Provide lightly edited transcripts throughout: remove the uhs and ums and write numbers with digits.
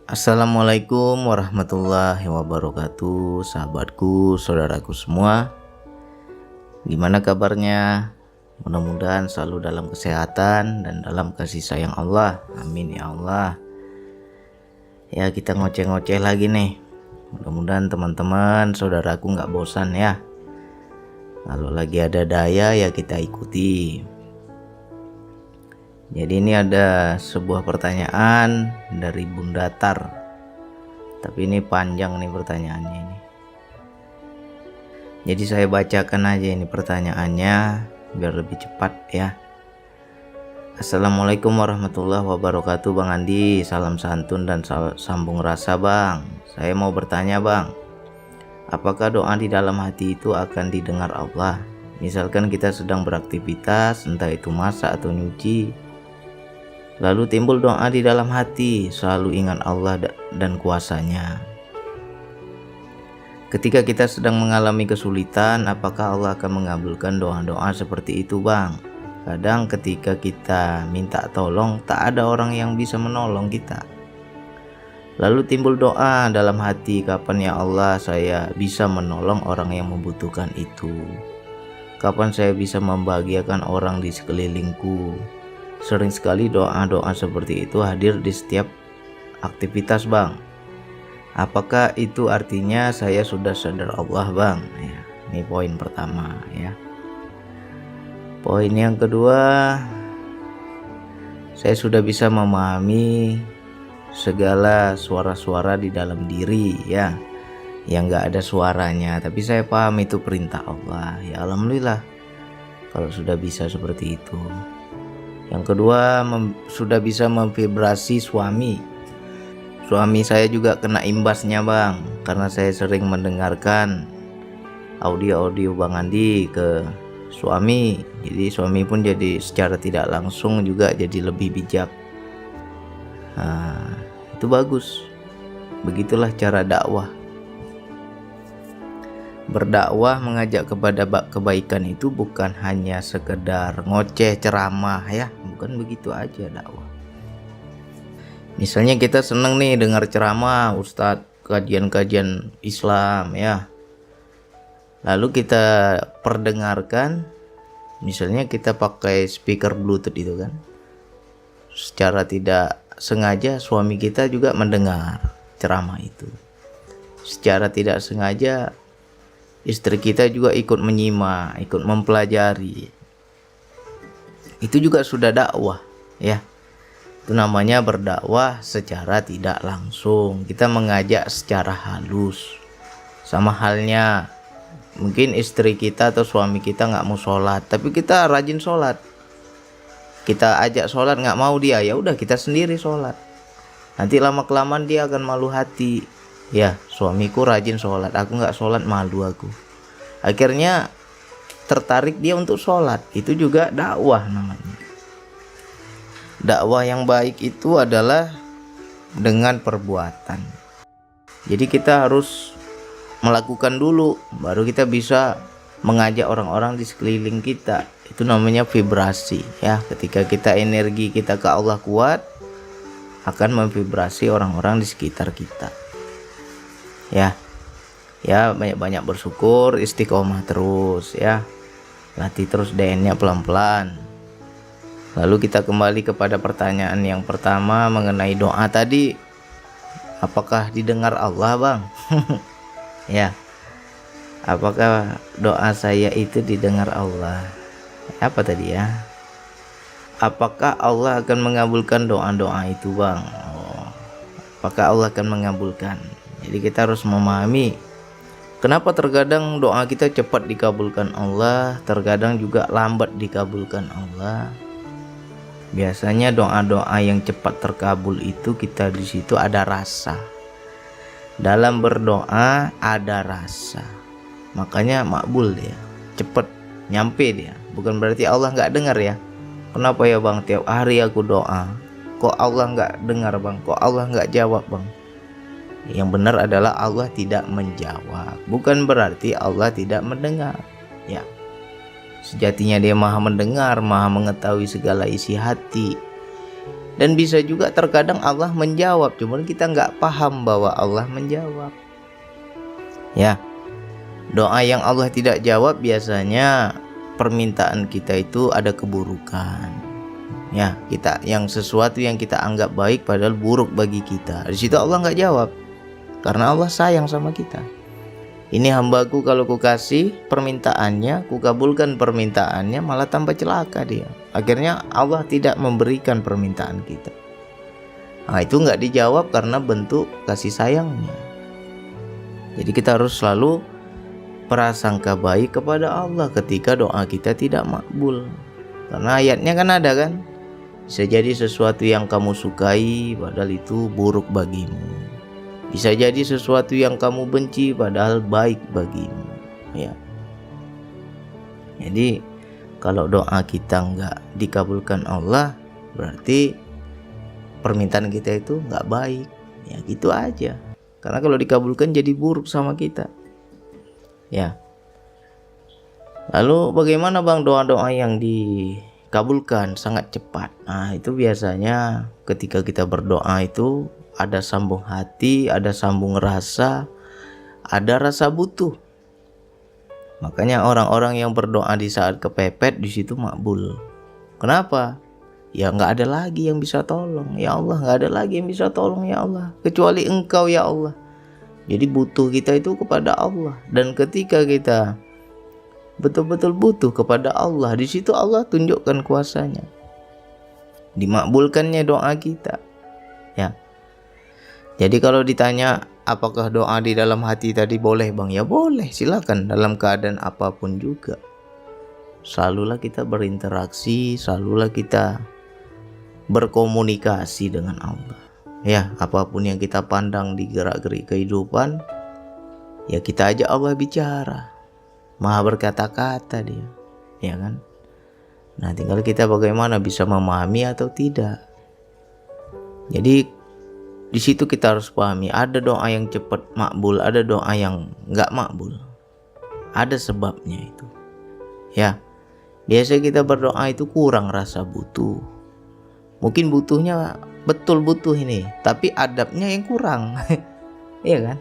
Assalamualaikum warahmatullahi wabarakatuh, sahabatku, saudaraku semua. Gimana kabarnya? Mudah-mudahan selalu dalam kesehatan dan dalam kasih sayang Allah. Amin ya Allah. Ya, kita ngoceh-ngoceh lagi nih. Mudah-mudahan teman-teman, saudaraku nggak bosan ya. Kalau lagi ada daya ya kita ikuti. Jadi ini ada sebuah pertanyaan dari Bunda Tar. Tapi ini panjang nih pertanyaannya ini. Jadi saya bacakan aja ini pertanyaannya biar lebih cepat ya. Assalamualaikum warahmatullahi wabarakatuh Bang Andi. Salam santun dan sambung rasa Bang. Saya mau bertanya Bang, apakah doa di dalam hati itu akan didengar Allah? Misalkan kita sedang beraktivitas, entah itu masak atau nyuci, lalu timbul doa di dalam hati, selalu ingat Allah dan kuasanya. Ketika kita sedang mengalami kesulitan, apakah Allah akan mengabulkan doa-doa seperti itu Bang? Kadang ketika kita minta tolong, tak ada orang yang bisa menolong kita. Lalu timbul doa dalam hati, kapan ya Allah saya bisa menolong orang yang membutuhkan itu? Kapan saya bisa membahagiakan orang di sekelilingku? Sering sekali doa-doa seperti itu hadir di setiap aktivitas Bang. Apakah itu artinya saya sudah sadar Allah Bang? Ya, ini poin pertama ya. Poin yang kedua, saya sudah bisa memahami segala suara-suara di dalam diri ya, yang gak ada suaranya, tapi saya paham itu perintah Allah. Ya alhamdulillah kalau sudah bisa seperti itu. Yang kedua, sudah bisa memvibrasi suami. Suami saya juga kena imbasnya Bang, karena saya sering mendengarkan audio-audio Bang Andi ke suami. Jadi suami pun jadi secara tidak langsung juga jadi lebih bijak. Nah, itu bagus. Begitulah cara dakwah. Berdakwah mengajak kepada kebaikan itu bukan hanya sekedar ngoceh ceramah ya, bukan begitu aja dakwah. Misalnya kita seneng nih dengar ceramah ustadz, kajian-kajian Islam ya, lalu kita perdengarkan, misalnya kita pakai speaker bluetooth itu kan, secara tidak sengaja suami kita juga mendengar ceramah itu. Secara tidak sengaja istri kita juga ikut menyimak, ikut mempelajari. Itu juga sudah dakwah ya. Itu namanya berdakwah secara tidak langsung. Kita mengajak secara halus. Sama halnya mungkin istri kita atau suami kita nggak mau sholat, tapi kita rajin sholat. Kita ajak sholat nggak mau dia, ya udah kita sendiri sholat. Nanti lama-kelamaan dia akan malu hati. Ya, suamiku rajin sholat, aku nggak sholat, malu aku. Akhirnya tertarik dia untuk sholat. Itu juga dakwah namanya. Dakwah yang baik itu adalah dengan perbuatan. Jadi kita harus melakukan dulu, baru kita bisa mengajak orang-orang di sekeliling kita. Itu namanya vibrasi ya. Ketika kita energi kita ke Allah kuat, akan memvibrasi orang-orang di sekitar kita. Ya banyak-banyak bersyukur, istiqomah terus ya, latih terus DN-nya pelan-pelan. Lalu kita kembali kepada pertanyaan yang pertama mengenai doa tadi, apakah didengar Allah Bang? Ya, apakah doa saya itu didengar Allah? Apa tadi ya? Apakah Allah akan mengabulkan doa-doa itu Bang? Apakah Allah akan mengabulkan? Jadi kita harus memahami kenapa terkadang doa kita cepat dikabulkan Allah, terkadang juga lambat dikabulkan Allah. Biasanya doa-doa yang cepat terkabul itu kita di situ ada rasa. Dalam berdoa ada rasa. Makanya makbul dia, cepat nyampe dia. Bukan berarti Allah nggak dengar ya. Kenapa ya Bang tiap hari aku doa, kok Allah nggak dengar Bang? Kok Allah nggak jawab Bang? Yang benar adalah Allah tidak menjawab, bukan berarti Allah tidak mendengar ya. Sejatinya dia maha mendengar, maha mengetahui segala isi hati. Dan bisa juga terkadang Allah menjawab, cuman kita nggak paham bahwa Allah menjawab. Ya, doa yang Allah tidak jawab biasanya permintaan kita itu ada keburukan. Ya, kita yang sesuatu yang kita anggap baik padahal buruk bagi kita. Di situ Allah nggak jawab, karena Allah sayang sama kita. Ini hambaku, kalau ku kasih permintaannya, ku kabulkan permintaannya, malah tambah celaka dia. Akhirnya Allah tidak memberikan permintaan kita. Nah, itu nggak dijawab karena bentuk kasih sayangnya. Jadi kita harus selalu prasangka baik kepada Allah ketika doa kita tidak makbul. Karena ayatnya kan ada kan, bisa jadi sesuatu yang kamu sukai padahal itu buruk bagimu. Bisa jadi sesuatu yang kamu benci padahal baik bagimu, ya. Jadi kalau doa kita nggak dikabulkan Allah, berarti permintaan kita itu nggak baik, ya gitu aja. Karena kalau dikabulkan jadi buruk sama kita, ya. Lalu bagaimana bang doa-doa yang dikabulkan sangat cepat? Nah, itu biasanya ketika kita berdoa itu ada sambung hati, ada sambung rasa, ada rasa butuh. Makanya orang-orang yang berdoa di saat kepepet di situ makbul. Kenapa? Ya nggak ada lagi yang bisa tolong, ya Allah, nggak ada lagi yang bisa tolong, ya Allah, kecuali Engkau, ya Allah. Jadi butuh kita itu kepada Allah, dan ketika kita betul-betul butuh kepada Allah, di situ Allah tunjukkan kuasanya, dimakbulkannya doa kita, ya. Jadi kalau ditanya apakah doa di dalam hati tadi boleh bang? Ya boleh, silakan dalam keadaan apapun juga. Selalulah kita berinteraksi, selalulah kita berkomunikasi dengan Allah. Ya, apapun yang kita pandang di gerak-gerik kehidupan, ya kita ajak Allah bicara. Maha berkata-kata dia, ya kan? Nah, tinggal kita bagaimana bisa memahami atau tidak. Jadi di situ kita harus pahami, ada doa yang cepat makbul, ada doa yang nggak makbul. Ada sebabnya itu. Ya, biasa kita berdoa itu kurang rasa butuh. Mungkin butuhnya betul butuh ini, tapi adabnya yang kurang. Iya kan?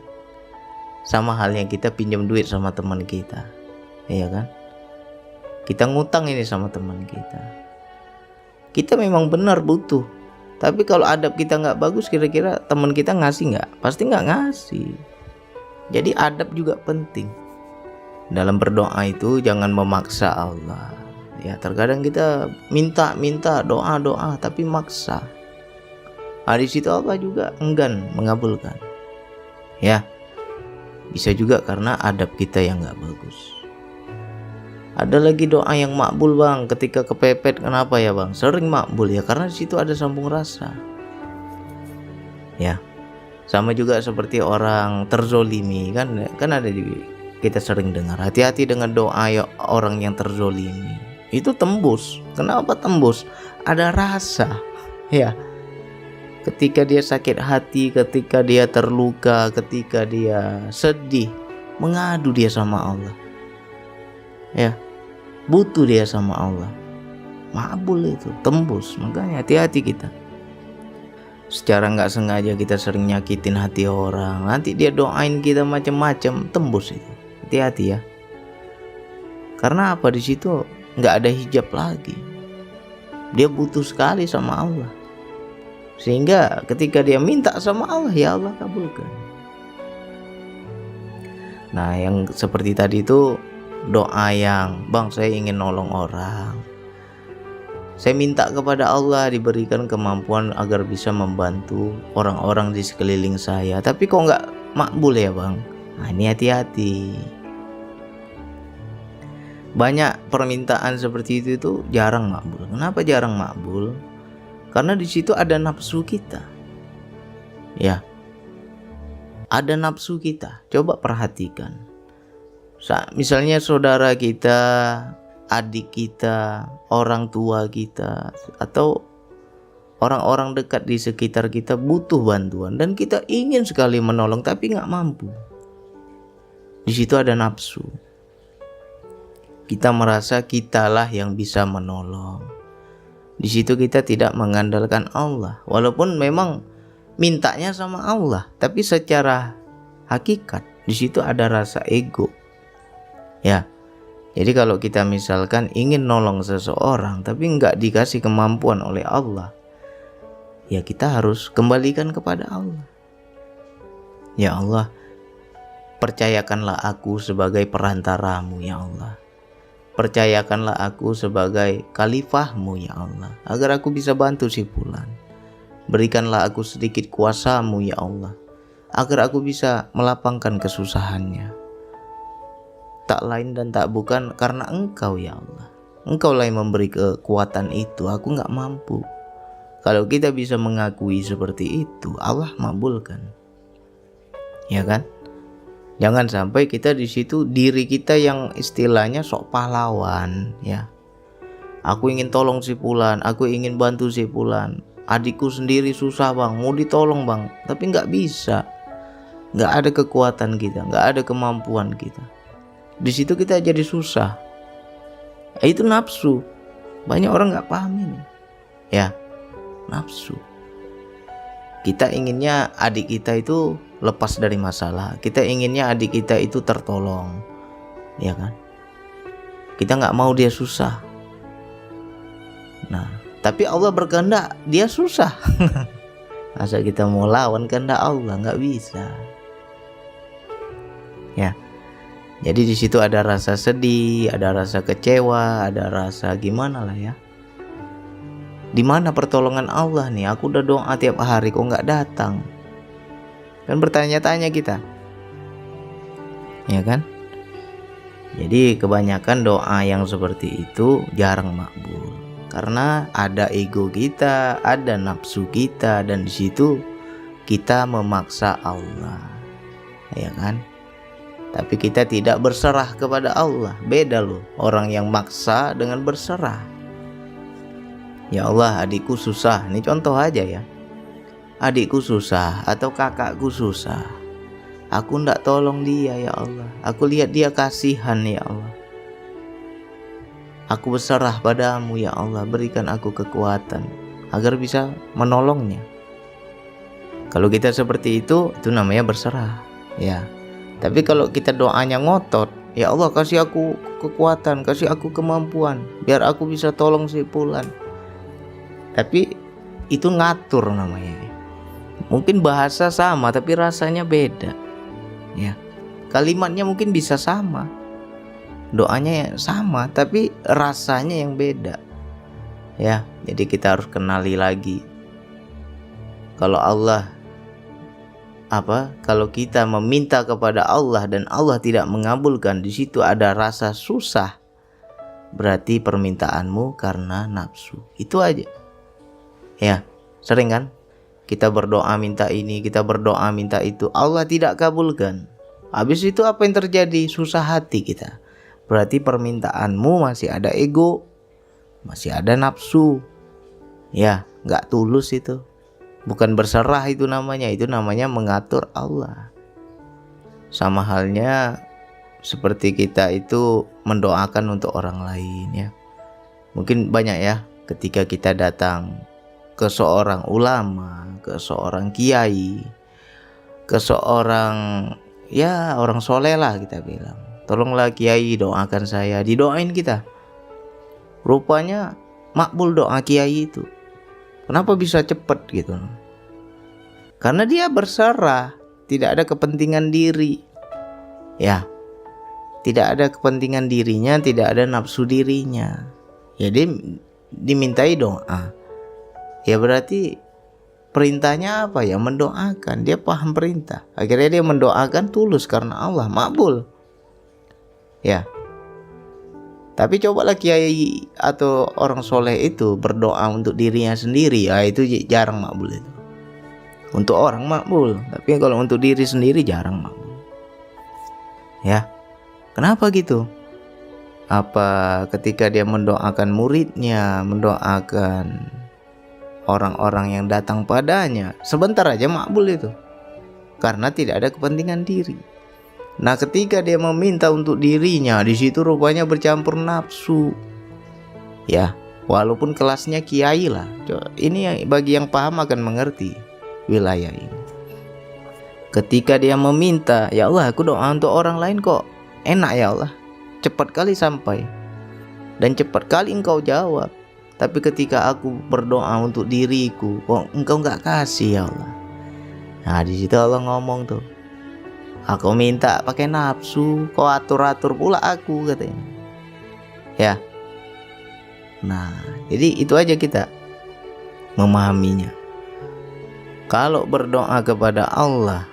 Sama halnya kita pinjam duit sama teman kita. Iya kan? Kita ngutang ini sama teman kita. Kita memang benar butuh. Tapi kalau adab kita nggak bagus, kira-kira teman kita ngasih nggak? Pasti nggak ngasih. Jadi adab juga penting. Dalam berdoa itu jangan memaksa Allah. Ya, terkadang kita minta doa, tapi maksa. Nah, di situ Allah juga enggan mengabulkan. Ya, bisa juga karena adab kita yang nggak bagus. Ada lagi doa yang makbul bang, ketika kepepet. Kenapa ya bang? Sering makbul ya karena di situ ada sambung rasa. Ya, sama juga seperti orang terzolimi kan ada kita sering dengar. Hati-hati dengan doa ya orang yang terzolimi. Itu tembus. Kenapa tembus? Ada rasa. Ya, ketika dia sakit hati, ketika dia terluka, ketika dia sedih, mengadu dia sama Allah. Ya, butuh dia sama Allah. Makbul itu, tembus. Makanya hati-hati kita. Secara nggak sengaja kita sering nyakitin hati orang, nanti dia doain kita macam-macam, tembus itu. Hati-hati ya. Karena apa? Di situ nggak ada hijab lagi. Dia butuh sekali sama Allah. Sehingga ketika dia minta sama Allah, ya Allah kabulkan. Nah, yang seperti tadi itu doa yang, bang saya ingin nolong orang, saya minta kepada Allah diberikan kemampuan agar bisa membantu orang-orang di sekeliling saya, tapi kok nggak makbul ya bang? Nah, ini hati-hati. Banyak permintaan seperti itu jarang makbul. Kenapa jarang makbul? Karena di situ ada nafsu kita. Ya, ada nafsu kita. Coba perhatikan. Misalnya saudara kita, adik kita, orang tua kita, atau orang-orang dekat di sekitar kita butuh bantuan dan kita ingin sekali menolong tapi nggak mampu. Di situ ada nafsu. Kita merasa kitalah yang bisa menolong. Di situ kita tidak mengandalkan Allah, walaupun memang mintanya sama Allah, tapi secara hakikat di situ ada rasa ego. Ya. Jadi kalau kita misalkan ingin nolong seseorang tapi nggak dikasih kemampuan oleh Allah, ya kita harus kembalikan kepada Allah. Ya Allah, percayakanlah aku sebagai perantaramu ya Allah. Percayakanlah aku sebagai khalifahmu ya Allah, agar aku bisa bantu si fulan. Berikanlah aku sedikit kuasamu ya Allah, agar aku bisa melapangkan kesusahannya. Tak lain dan tak bukan karena Engkau ya Allah. Engkaulah yang memberi kekuatan itu, aku gak mampu. Kalau kita bisa mengakui seperti itu, Allah makbulkan. Ya kan? Jangan sampai kita di situ diri kita yang istilahnya sok pahlawan ya. Aku ingin tolong si fulan, aku ingin bantu si fulan. Adikku sendiri susah bang, mau ditolong bang, tapi gak bisa. Gak ada kekuatan kita, gak ada kemampuan kita. Di situ kita jadi susah. Itu nafsu. Banyak orang nggak paham ini. Ya, nafsu. Kita inginnya adik kita itu lepas dari masalah. Kita inginnya adik kita itu tertolong, ya kan? Kita nggak mau dia susah. Nah, tapi Allah berkehendak dia susah. Masa kita mau lawan kehendak Allah? Nggak bisa. Ya. Jadi di situ ada rasa sedih, ada rasa kecewa, ada rasa gimana lah ya. Di mana pertolongan Allah nih? Aku udah doa tiap hari kok nggak datang. Kan bertanya-tanya kita, ya kan? Jadi kebanyakan doa yang seperti itu jarang makbul, karena ada ego kita, ada nafsu kita, dan di situ kita memaksa Allah, ya kan? Tapi kita tidak berserah kepada Allah. Beda loh orang yang maksa dengan berserah. Ya Allah, adikku susah. Ini contoh aja ya. Adikku susah atau kakakku susah. Aku ndak tolong dia ya Allah. Aku lihat dia kasihan ya Allah. Aku berserah padamu ya Allah. Berikan aku kekuatan agar bisa menolongnya. Kalau kita seperti itu namanya berserah ya. Tapi kalau kita doanya ngotot, ya Allah kasih aku kekuatan, kasih aku kemampuan, biar aku bisa tolong si fulan. Tapi itu ngatur namanya. Mungkin bahasa sama, tapi rasanya beda. Ya, kalimatnya mungkin bisa sama, doanya sama, tapi rasanya yang beda. Ya, jadi kita harus kenali lagi. Kalau kalau kita meminta kepada Allah dan Allah tidak mengabulkan, di situ ada rasa susah, berarti permintaanmu karena nafsu. Itu aja. Ya, sering kan kita berdoa minta ini, kita berdoa minta itu, Allah tidak kabulkan. Habis itu apa yang terjadi? Susah hati kita. Berarti permintaanmu masih ada ego, masih ada nafsu. Ya, nggak tulus itu. Bukan berserah itu namanya mengatur Allah. Sama halnya seperti kita itu mendoakan untuk orang lain ya. Mungkin banyak ya ketika kita datang ke seorang ulama, ke seorang kiai, ke seorang ya orang soleh lah kita bilang. Tolonglah kiai doakan saya, didoain kita. Rupanya makbul doa kiai itu. Kenapa bisa cepat gitu? Karena dia berserah, tidak ada kepentingan diri. Ya, tidak ada kepentingan dirinya, tidak ada nafsu dirinya. Ya dia dimintai doa. Ya berarti perintahnya apa ya? Mendoakan. Dia paham perintah. Akhirnya dia mendoakan tulus karena Allah, makbul. Ya. Tapi cobalah kiai atau orang soleh itu berdoa untuk dirinya sendiri, ya itu jarang makbul itu. Untuk orang makbul, tapi kalau untuk diri sendiri jarang makbul. Ya, kenapa gitu? Apa ketika dia mendoakan muridnya, mendoakan orang-orang yang datang padanya, sebentar aja makbul itu, karena tidak ada kepentingan diri. Nah, ketika dia meminta untuk dirinya, di situ rupanya bercampur nafsu. Ya, Walaupun kelasnya kiai lah. Ini bagi yang paham akan mengerti wilayah ini. Ketika dia meminta, ya Allah aku doa untuk orang lain kok enak ya Allah, cepat kali sampai dan cepat kali engkau jawab. Tapi ketika aku berdoa untuk diriku, kok engkau nggak kasih ya Allah. Nah di situ Allah ngomong tuh, aku minta pakai nafsu, kau atur-atur pula aku, katanya. Ya. Nah, jadi itu aja kita memahaminya. Kalau berdoa kepada Allah,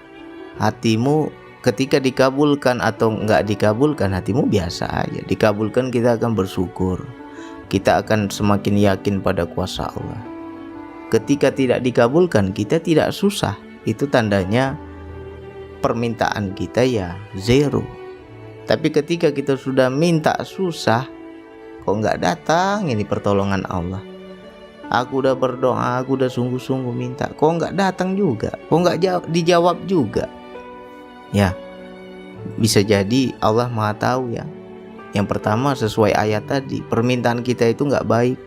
hatimu ketika dikabulkan atau enggak dikabulkan, hatimu biasa aja. Dikabulkan kita akan bersyukur. Kita akan semakin yakin pada kuasa Allah. Ketika tidak dikabulkan, kita tidak susah. Itu tandanya permintaan kita ya zero. Tapi ketika kita sudah minta susah, kok nggak datang ini pertolongan Allah. Aku udah berdoa, aku udah sungguh-sungguh minta, kok nggak datang juga, kok nggak dijawab juga. Ya, bisa jadi Allah Maha tahu ya. Yang pertama sesuai ayat tadi, permintaan kita itu nggak baik.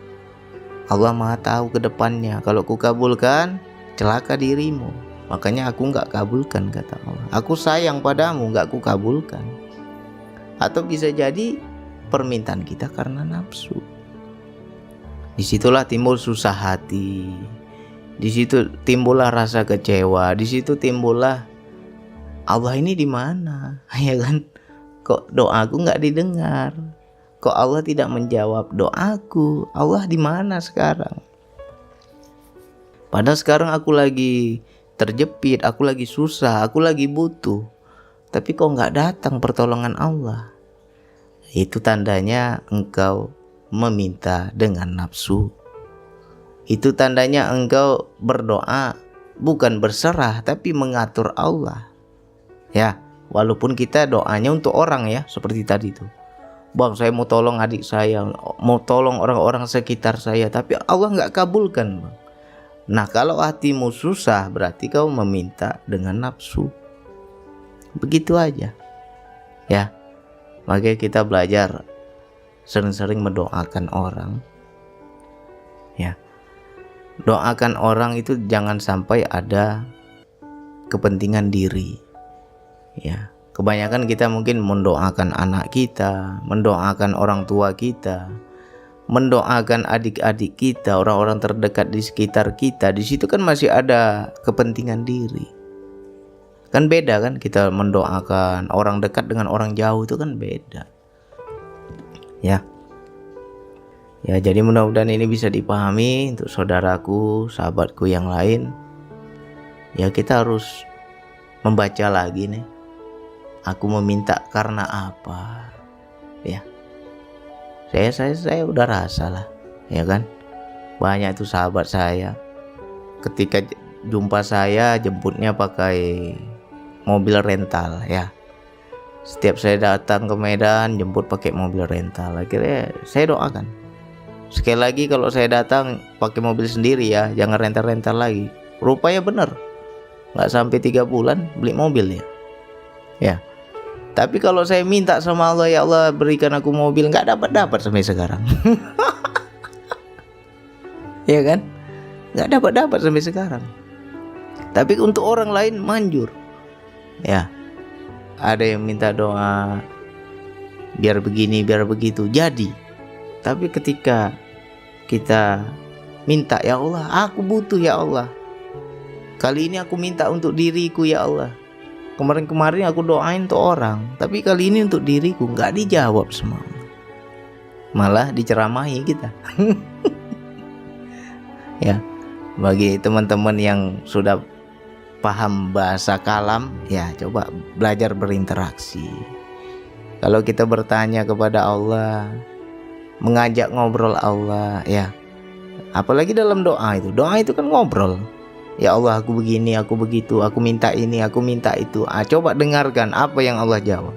Allah Maha tahu ke depannya. Kalau ku kabulkan, celaka dirimu. Makanya aku nggak kabulkan, kata Allah. Aku sayang padamu, nggak ku kabulkan. Atau bisa jadi permintaan kita karena nafsu. Disitulah timbul susah hati. Di situ timbullah rasa kecewa. Di situ timbullah Allah ini di mana? Ya kan? Kok doaku nggak didengar? Kok Allah tidak menjawab doaku? Allah di mana sekarang? Padahal sekarang aku lagi terjepit, aku lagi susah, aku lagi butuh. Tapi kok nggak datang pertolongan Allah? Itu tandanya engkau meminta dengan nafsu. Itu tandanya engkau berdoa bukan berserah tapi mengatur Allah. Ya, walaupun kita doanya untuk orang ya, seperti tadi itu. Bang, saya mau tolong adik saya, mau tolong orang-orang sekitar saya, tapi Allah nggak kabulkan, bang. Nah, kalau hatimu susah berarti kau meminta dengan nafsu. Begitu aja. Ya. Makanya kita belajar sering-sering mendoakan orang. Ya. Doakan orang itu jangan sampai ada kepentingan diri. Ya. Kebanyakan kita mungkin mendoakan anak kita, mendoakan orang tua kita, mendoakan adik-adik kita, orang-orang terdekat di sekitar kita. Di situ kan masih ada kepentingan diri. Kan beda kan kita mendoakan orang dekat dengan orang jauh, itu kan beda. Ya. Ya, jadi mudah-mudahan ini bisa dipahami untuk saudaraku, sahabatku yang lain. Ya, kita harus membaca lagi nih. Aku meminta karena apa? Ya. Saya udah rasa lah, ya kan? Banyak itu sahabat saya. Ketika jumpa saya jemputnya pakai mobil rental ya. Setiap saya datang ke Medan jemput pakai mobil rental. Akhirnya saya doakan, sekali lagi kalau saya datang pakai mobil sendiri ya, jangan rental-rental lagi. Rupanya bener, nggak sampai 3 bulan beli mobil ya. Ya. Tapi kalau saya minta sama Allah, ya Allah berikan aku mobil, nggak dapat sampai sekarang. Ya kan? Nggak dapat sampai sekarang. Tapi untuk orang lain manjur. Ya, ada yang minta doa biar begini biar begitu, jadi. Tapi ketika kita minta, ya Allah aku butuh ya Allah, kali ini aku minta untuk diriku ya Allah. Kemarin aku doain untuk orang, tapi kali ini untuk diriku, nggak dijawab semua, malah diceramahi kita. Ya, bagi teman-teman yang sudah paham bahasa kalam, ya coba belajar berinteraksi. Kalau kita bertanya kepada Allah, mengajak ngobrol Allah, ya. Apalagi dalam doa itu kan ngobrol. Ya Allah aku begini, aku begitu, aku minta ini, aku minta itu. Coba dengarkan apa yang Allah jawab.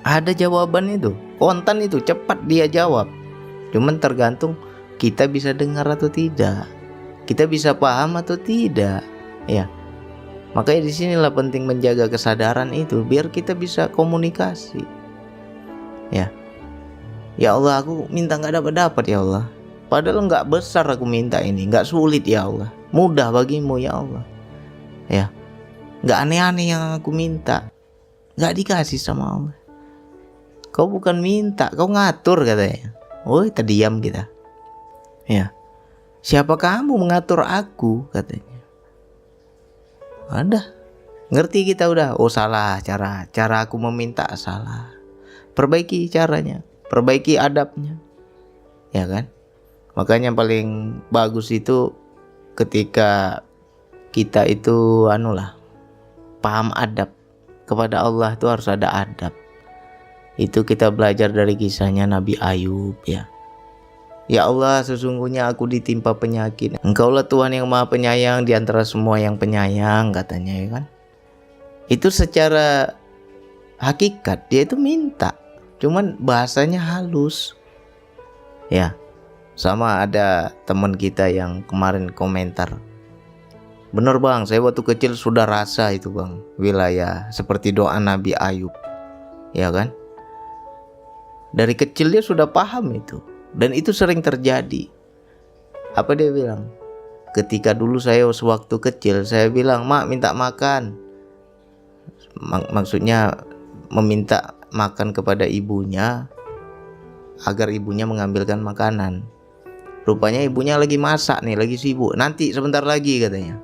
Ada jawaban itu, kontan itu, cepat dia jawab. Cuman tergantung kita bisa dengar atau tidak, kita bisa paham atau tidak, ya. Makanya disinilah penting menjaga kesadaran itu biar kita bisa komunikasi. Ya, ya Allah aku minta nggak dapat ya Allah. Padahal nggak besar aku minta ini, nggak sulit ya Allah, mudah bagimu ya Allah. Ya, nggak aneh-aneh yang aku minta, nggak dikasih sama Allah. Kau bukan minta, kau ngatur katanya. Woi, terdiam kita. Ya, siapa kamu mengatur aku katanya. Ada, ngerti kita udah. Oh salah cara aku meminta salah. Perbaiki caranya, perbaiki adabnya, ya kan? Makanya paling bagus itu ketika kita itu paham adab kepada Allah, itu harus ada adab. Itu kita belajar dari kisahnya Nabi Ayub ya. Ya Allah, sesungguhnya aku ditimpa penyakit. Engkaulah Tuhan yang Maha Penyayang di antara semua yang penyayang, katanya ya kan. Itu secara hakikat dia itu minta, cuman bahasanya halus. Ya. Sama ada teman kita yang kemarin komentar, bener bang, saya waktu kecil sudah rasa itu bang, wilayah seperti doa Nabi Ayub, ya kan. Dari kecil dia sudah paham itu, dan itu sering terjadi. Apa dia bilang? Ketika dulu saya sewaktu kecil, saya bilang, mak minta makan. Maksudnya meminta makan kepada ibunya, agar ibunya mengambilkan makanan. Rupanya ibunya lagi masak nih, lagi sibuk. Nanti sebentar lagi katanya.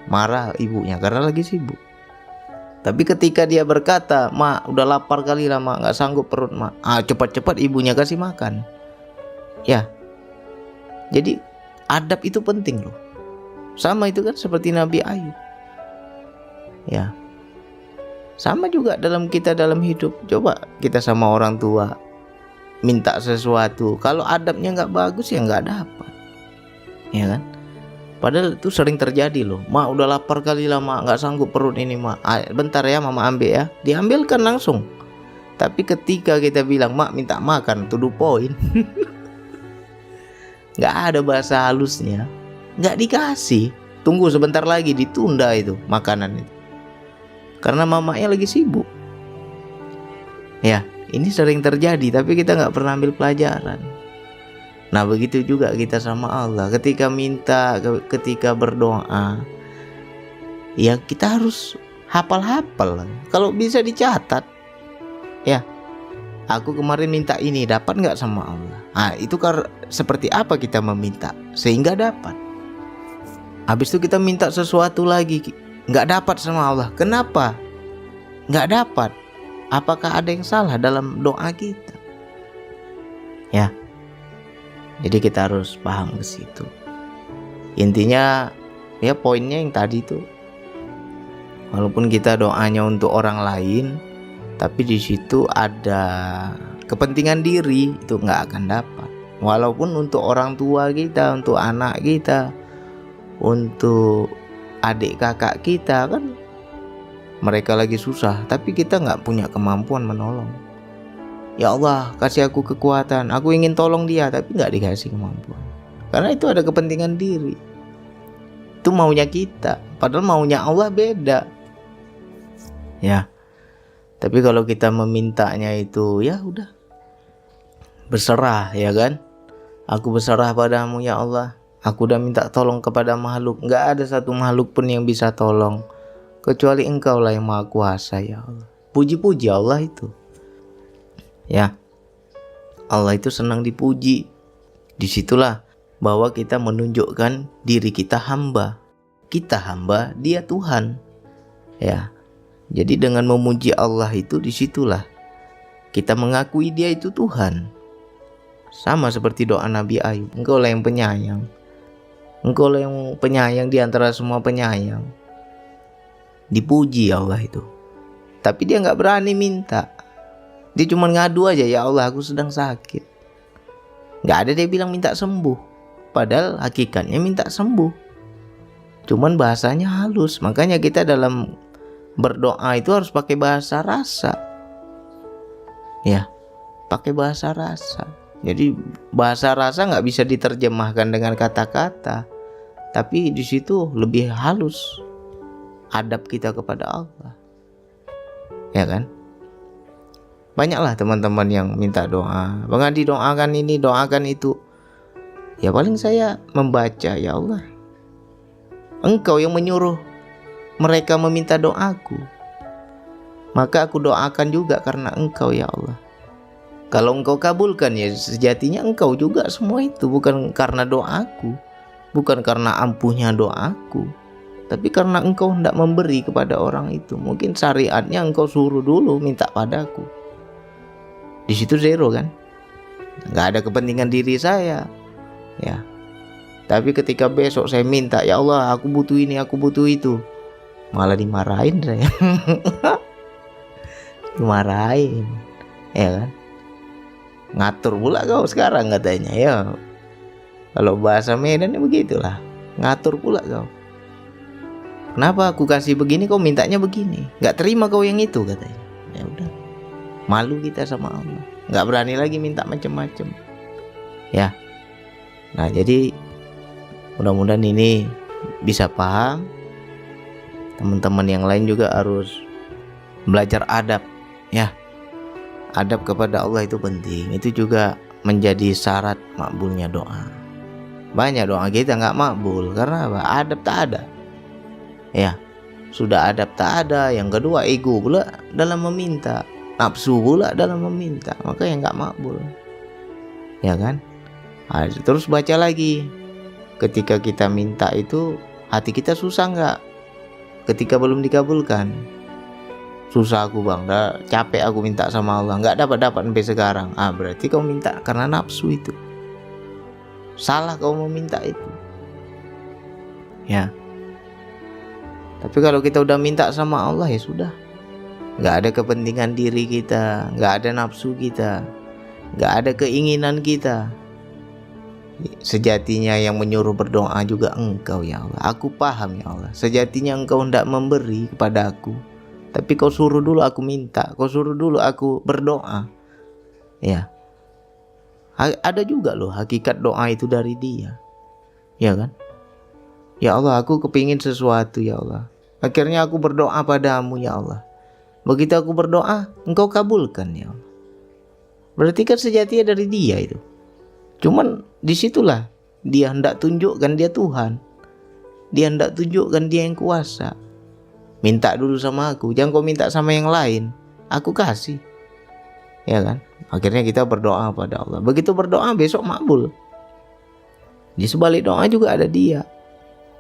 Marah ibunya karena lagi sibuk. Tapi ketika dia berkata, mak udah lapar kali lah mak, gak sanggup perut mak. Cepat-cepat ibunya kasih makan. Ya. Jadi adab itu penting loh. Sama itu kan seperti Nabi Ayub. Ya. Sama juga dalam hidup. Coba kita sama orang tua minta sesuatu, kalau adabnya nggak bagus ya nggak dapat, ya kan. Padahal itu sering terjadi loh. Mak udah lapar kali lah mak, nggak sanggup perut ini mak. Bentar ya mama ambil ya, diambilkan langsung. Tapi ketika kita bilang mak minta makan, to the point, nggak ada bahasa halusnya, nggak dikasih. Tunggu sebentar lagi, ditunda itu makanan itu, karena mamanya lagi sibuk. Ya. Ini sering terjadi, tapi kita nggak pernah ambil pelajaran. Nah begitu juga kita sama Allah. Ketika minta, ketika berdoa, ya kita harus hafal-hafal. Kalau bisa dicatat, ya. Aku kemarin minta ini, dapat nggak sama Allah? Itu seperti apa kita meminta sehingga dapat. Habis itu kita minta sesuatu lagi, nggak dapat sama Allah. Kenapa? Nggak dapat. Apakah ada yang salah dalam doa kita? Ya. Jadi kita harus paham ke situ. Intinya ya poinnya yang tadi tuh. Walaupun kita doanya untuk orang lain, tapi di situ ada kepentingan diri, itu nggak akan dapat. Walaupun untuk orang tua kita, untuk anak kita, untuk adik kakak kita kan, mereka lagi susah, tapi kita nggak punya kemampuan menolong. Ya Allah, kasih aku kekuatan. Aku ingin tolong dia, tapi nggak dikasih kemampuan. Karena itu ada kepentingan diri. Itu maunya kita, padahal maunya Allah beda. Ya. Tapi kalau kita memintanya itu, ya udah, berserah, ya kan. Aku berserah padamu ya Allah. Aku udah minta tolong kepada makhluk. Nggak ada satu makhluk pun yang bisa tolong, kecuali Engkau lah yang Maha Kuasa ya Allah. Puji-puji Allah itu. Ya. Allah itu senang dipuji. Disitulah bahwa kita menunjukkan diri kita hamba. Kita hamba, dia Tuhan. Ya. Jadi dengan memuji Allah itu, disitulah kita mengakui dia itu Tuhan. Sama seperti doa Nabi Ayub. Engkau lah yang penyayang. Engkau lah yang penyayang di antara semua penyayang. Dipuji Allah itu. Tapi dia gak berani minta. Dia cuma ngadu aja, ya Allah aku sedang sakit. Gak ada dia bilang minta sembuh. Padahal hakikatnya minta sembuh. Cuman bahasanya halus. Makanya kita dalam berdoa itu harus pakai bahasa rasa. Ya, pakai bahasa rasa. Jadi bahasa rasa gak bisa diterjemahkan dengan kata-kata. Tapi di situ lebih halus adab kita kepada Allah. Ya kan? Banyaklah teman-teman yang minta doa. Bang Adi doakan ini, doakan itu. Ya paling saya membaca, ya Allah, Engkau yang menyuruh mereka meminta doaku, maka aku doakan juga karena Engkau ya Allah. Kalau Engkau kabulkan, ya sejatinya Engkau juga semua itu, bukan karena doaku, bukan karena ampuhnya doaku, tapi karena Engkau hendak memberi kepada orang itu. Mungkin syariatnya Engkau suruh dulu minta padaku. Di situ zero kan, nggak ada kepentingan diri saya ya. Tapi ketika besok saya minta, ya Allah aku butuh ini, aku butuh itu, malah dimarahin saya. Dimarahin ya kan, ngatur pula kau sekarang katanya ya. Kalau bahasa Medan begitulah, ngatur pula kau. Kenapa aku kasih begini kau mintanya begini, nggak terima kau yang itu katanya. Ya udah, malu kita sama Allah, nggak berani lagi minta macam-macam ya. Nah jadi mudah-mudahan ini bisa paham. Teman-teman yang lain juga harus belajar adab ya. Adab kepada Allah itu penting. Itu juga menjadi syarat makbulnya doa. Banyak doa kita nggak makbul karena apa? Adab tak ada ya. Sudah adab tak ada, yang kedua ego pula dalam meminta, nafsu pula dalam meminta, maka yang nggak makbul ya kan. Nah, terus baca lagi, ketika kita minta itu hati kita susah nggak? Ketika belum dikabulkan, susah aku bang, dah capek aku minta sama Allah, nggak dapat sampai sekarang. Berarti kau minta karena nafsu itu, salah kau mau minta itu ya. Tapi kalau kita udah minta sama Allah ya sudah, nggak ada kepentingan diri kita, nggak ada nafsu kita, nggak ada keinginan kita. Sejatinya yang menyuruh berdoa juga Engkau ya Allah. Aku paham ya Allah, sejatinya Engkau hendak memberi kepada aku, tapi kau suruh dulu aku minta, kau suruh dulu aku berdoa ya. Ada juga loh hakikat doa itu dari Dia ya kan. Ya Allah aku kepingin sesuatu ya Allah, akhirnya aku berdoa padamu ya Allah. Begitu aku berdoa Engkau kabulkan ya Allah, berarti kan sejatinya dari Dia itu. Cuman disitulah Dia hendak tunjukkan Dia Tuhan, Dia hendak tunjukkan Dia yang kuasa. Minta dulu sama aku, jangan kau minta sama yang lain, aku kasih ya kan. Akhirnya kita berdoa pada Allah. Begitu berdoa besok makbul. Di sebalik doa juga ada Dia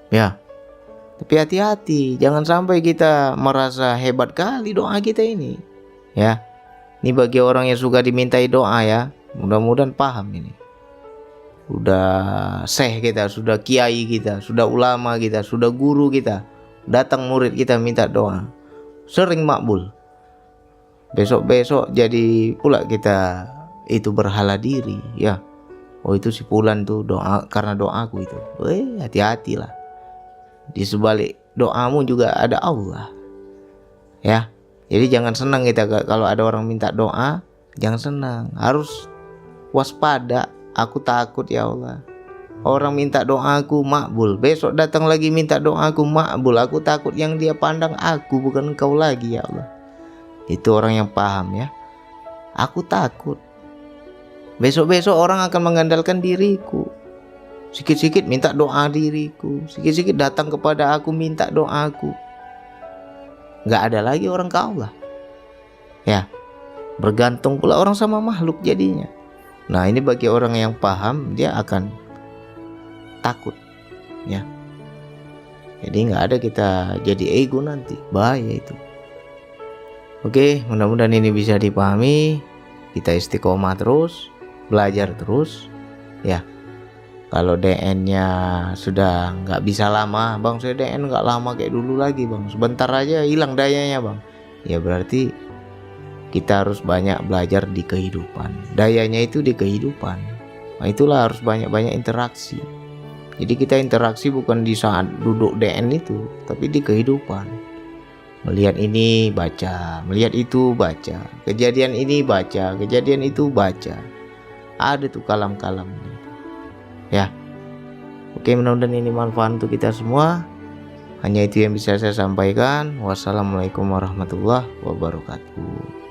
ya. Tapi hati-hati, jangan sampai kita merasa hebat kali doa kita ini ya. Ini bagi orang yang suka dimintai doa ya, mudah-mudahan paham ini. Sudah syekh kita, sudah kiai kita, sudah ulama kita, sudah guru kita, datang murid kita minta doa, sering makbul. Besok-besok jadi pula kita itu berhala diri ya. Oh itu si fulan tuh doa karena doaku itu. Hati-hatilah, di sebalik doamu juga ada Allah ya. Jadi jangan senang kita kalau ada orang minta doa, jangan senang, harus waspada. Aku takut ya Allah, orang minta doaku makbul, besok datang lagi minta doaku makbul. Aku takut yang Dia pandang aku bukan Engkau lagi ya Allah. Itu orang yang paham ya. Aku takut besok-besok orang akan mengandalkan diriku, sikit-sikit minta doa diriku, sikit-sikit datang kepada aku minta doaku. Gak ada lagi orang ke Allah ya. Bergantung pula orang sama makhluk jadinya. Nah ini bagi orang yang paham, dia akan takut ya. Jadi gak ada kita jadi ego nanti, bahaya itu. Oke, mudah-mudahan ini bisa dipahami. Kita istiqomah terus, belajar terus ya. Kalau DN-nya sudah nggak bisa lama, bang saya DN nggak lama kayak dulu lagi bang, sebentar aja hilang dayanya bang, ya berarti kita harus banyak belajar di kehidupan. Dayanya itu di kehidupan. Nah itulah harus banyak-banyak interaksi. Jadi kita interaksi bukan di saat duduk DN itu, tapi di kehidupan. Melihat ini baca, melihat itu baca, kejadian ini baca, kejadian itu baca. Ada tuh kalam-kalamnya ya. Oke, mudah-mudahan ini manfaat untuk kita semua. Hanya itu yang bisa saya sampaikan. Wassalamualaikum warahmatullahi wabarakatuh.